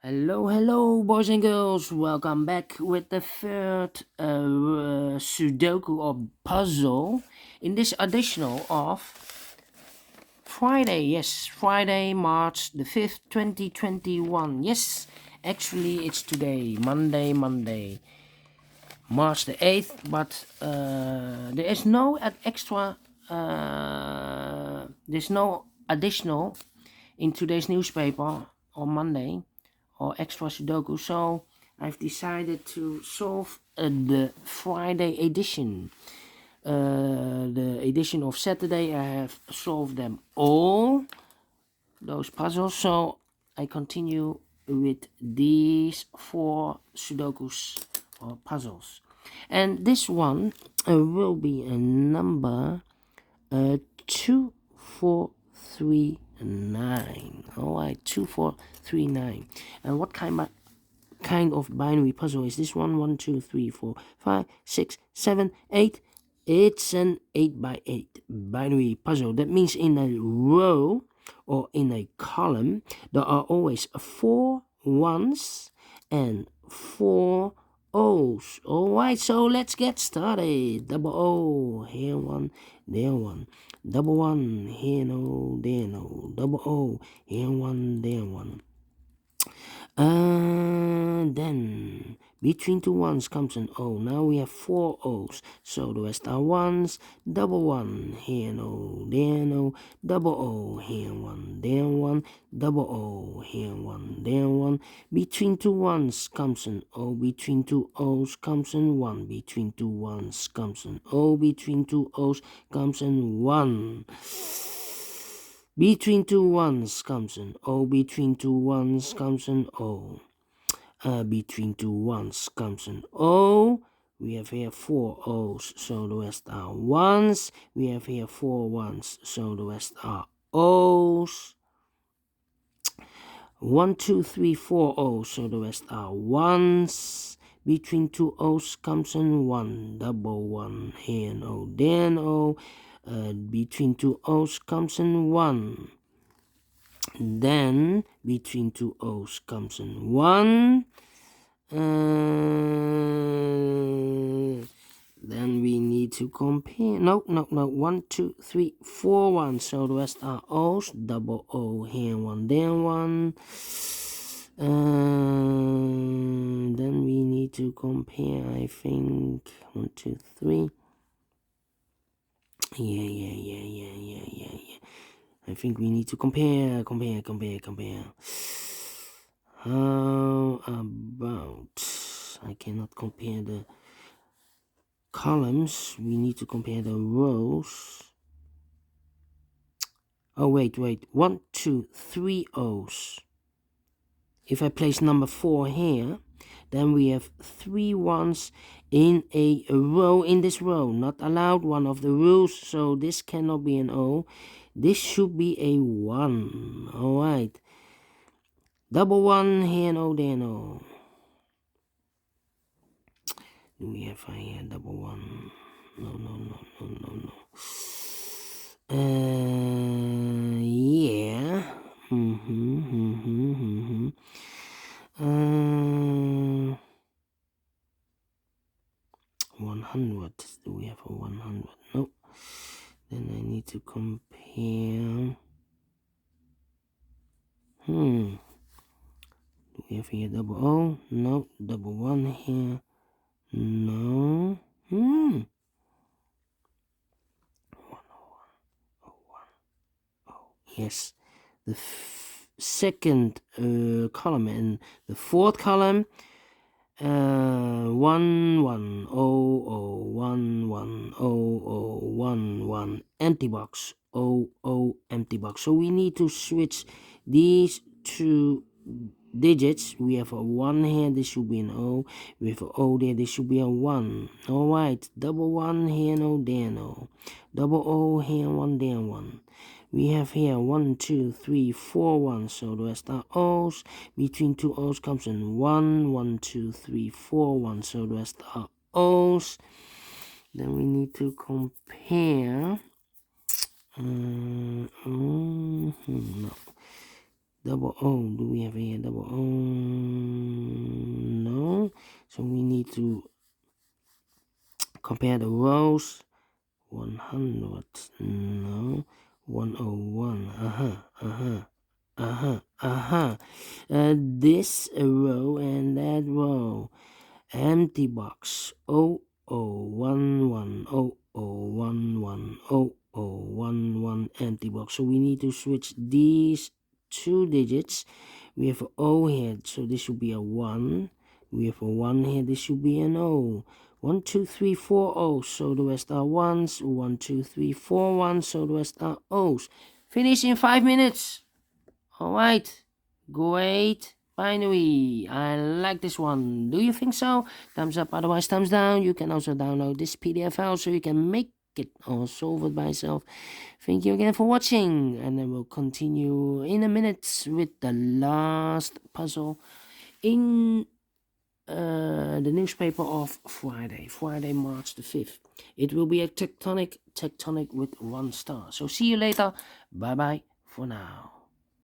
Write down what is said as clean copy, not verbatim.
Hello, boys and girls. Welcome back with the third Sudoku or puzzle in this additional of Friday. Yes, Friday, March the 5th, 2021. Yes, actually, it's today, Monday, March the 8th, but there is no extra, there's no additional in today's newspaper on Monday or extra Sudoku, so I've decided to solve the Friday edition. The edition of Saturday, I have solved them all, those puzzles, so I continue with these 4 Sudokus or puzzles. And this one will be a number 2439. Alright, 2439. And what kind of binary puzzle is this one? 1, 2, 3, 4, 5, 6, 7, 8. It's an 8 by 8 binary puzzle. That means in a row or in a column there are always 4 ones and 4 O's. Alright, so let's get started. Double O, here one, there one. Double one, here no, there no. Double O, here one, there one. Then between 2 ones comes an O. Now we have 4 O's, so the rest are ones. Double one, here no, there no. Double O, here one, there one. Double O, here one, there one. Between 2 ones comes an O. Between 2 O's comes an 1. Between 2 ones comes an O. Between 2 O's comes an 1. Between 2 ones comes an O. Between 2 ones comes an O. Between 2 ones comes an O. We have here 4 O's, so the rest are ones. We have here 4 ones, so the rest are O's. 1, 2, 3, 4 O's, so the rest are ones. Between 2 O's comes an 1. Double one, here an O, there an O. Between 2 O's comes an 1. Then between 2 O's comes an 1. Then we need to compare. No. 1, 2, 3, 4 ones. So the rest are O's. Double O here, one, there, one. Then we need to compare, I think. 1, 2, 3. Yeah. I think we need to compare. How about, I cannot compare the columns, we need to compare the rows. Oh, wait. 1, 2, 3 O's. If I place number 4 here, then we have 3 ones in a row. In this row, not allowed, one of the rules, so this cannot be an O. This should be a 1. Alright. Double one, here no, there no. Do we have here double one? No. Yeah. 100. Do we have a 100? Nope. Then I need to compare. Do we have here double O? No. Double one here. No. 101. Yes. The second column and the fourth column. 110011 empty box. Empty box. So we need to switch these 2 digits. We have a 1 here, this should be an O. We have a O there, this should be a 1. Alright, double 1 here, no, there, no. Double O here, 1, there, 1. We have here 1, 2, 3, 4 ones, so the rest are O's. Between 2 O's comes in 1, 1, 2, 3, 4 ones, so the rest are O's. Then we need to compare. No. Double O, do we have here double O? So we need to compare the rows. 100, no, 101, this row and that row, empty box, 0011, 0011, 0011, empty box. So we need to switch these two digits. We have an O here, so this should be a 1. We have a 1 here, this should be an O. 1, 2, 3, 4 O's, so the rest are 1s. 1, 2, 3, 4 1s, so the rest are O's. Finish in 5 minutes. Alright, great binary. I like this one. Do you think so? Thumbs up, otherwise thumbs down. You can also download this PDF file so you can make it or solve it by yourself. Thank you again for watching, and then we'll continue in a minute with the last puzzle in the newspaper of Friday, March the 5th. It will be a tectonic with 1 star. So see you later. Bye bye for now.